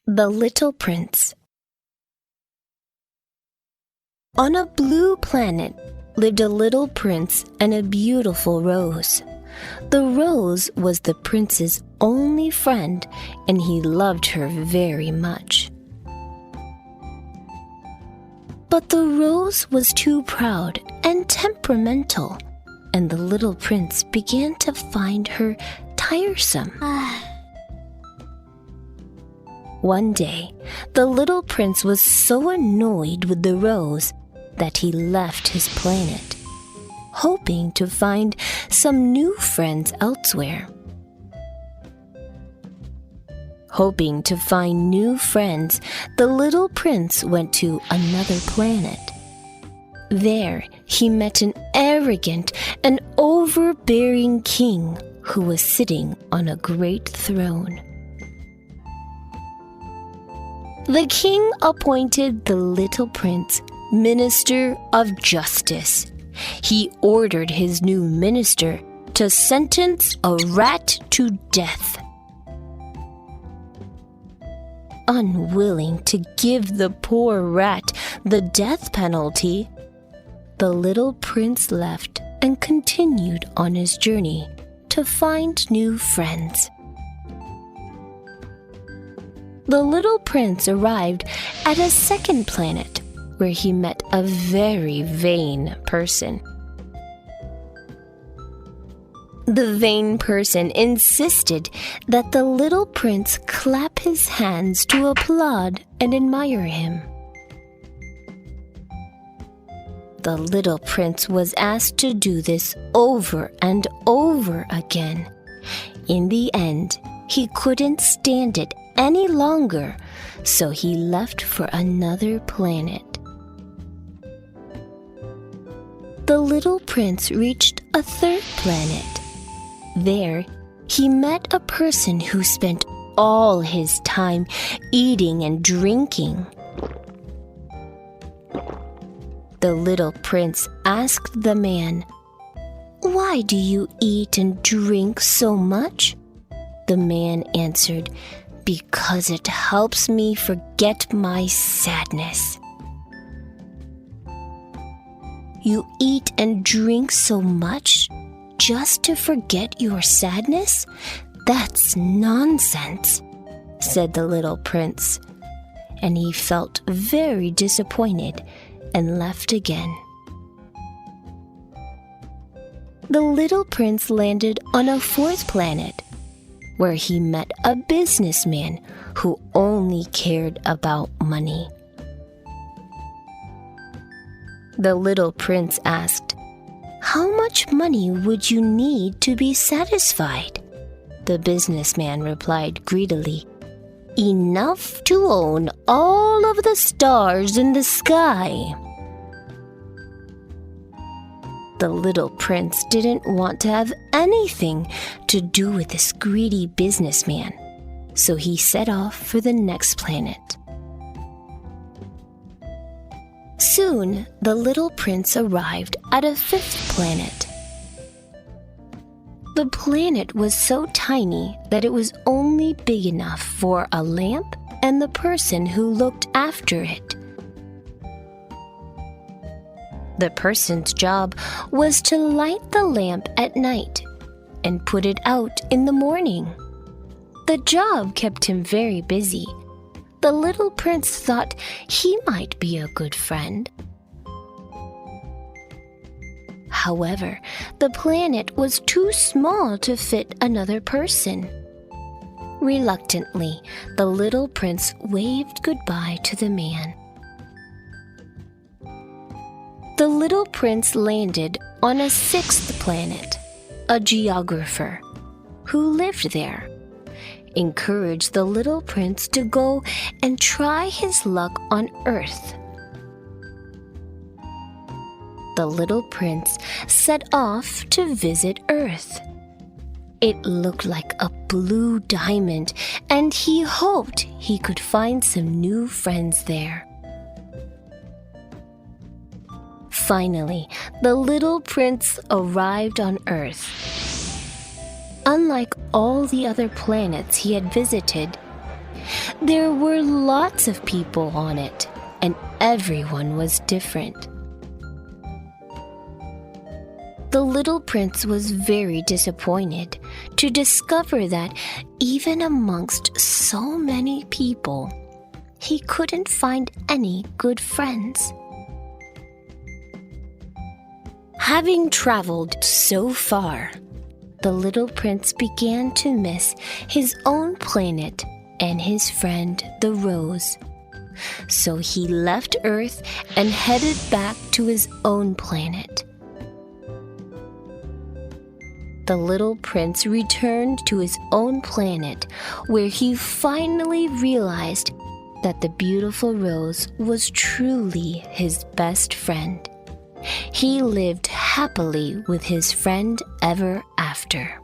The Little Prince. On a blue planet lived a little prince and a beautiful rose. The rose was the prince's only friend, and he loved her very much. But the rose was too proud and temperamental, and the little prince began to find her tiresome. One day, the little prince was so annoyed with the rose that he left his planet, hoping to find some new friends elsewhere. Hoping to find new friends, the little prince went to another planet. There, he met an arrogant and overbearing king who was sitting on a great throne. The king appointed the little prince Minister of Justice. He ordered his new minister to sentence a rat to death. Unwilling to give the poor rat the death penalty, the little prince left and continued on his journey to find new friends. The little prince arrived at a second planet where he met a very vain person. The vain person insisted that the little prince clap his hands to applaud and admire him. The little prince was asked to do this over and over again. In the end, he couldn't stand it any longer, so he left for another planet. The little prince reached a third planet. There, he met a person who spent all his time eating and drinking. The little prince asked the man, "Why do you eat and drink so much?" The man answered, "Because it helps me forget my sadness." "You eat and drink so much just to forget your sadness? That's nonsense," said the little prince, and he felt very disappointed and left again. The little prince landed on a fourth planet, where he met a businessman who only cared about money. The little prince asked, "How much money would you need to be satisfied?" The businessman replied greedily, "Enough to own all of the stars in the sky." The little prince didn't want to have anything to do with this greedy businessman, so he set off for the next planet. Soon, the little prince arrived at a fifth planet. The planet was so tiny that it was only big enough for a lamp and the person who looked after it. The person's job was to light the lamp at night and put it out in the morning. The job kept him very busy. The little prince thought he might be a good friend. However, the planet was too small to fit another person. Reluctantly, the little prince waved goodbye to the man. The little prince landed on a sixth planet. A geographer who lived there encouraged the little prince to go and try his luck on Earth. The little prince set off to visit Earth. It looked like a blue diamond, and he hoped he could find some new friends there. Finally, the little prince arrived on Earth. Unlike all the other planets he had visited, There were lots of people on it, and everyone was different. The little prince was very disappointed to discover that even amongst so many people, he couldn't find any good friends. Having traveled so far, the little prince began to miss his own planet and his friend the rose. So he left Earth and headed back to his own planet. The little prince returned to his own planet, where he finally realized that the beautiful rose was truly his best friend. He lived happily with his friend ever after.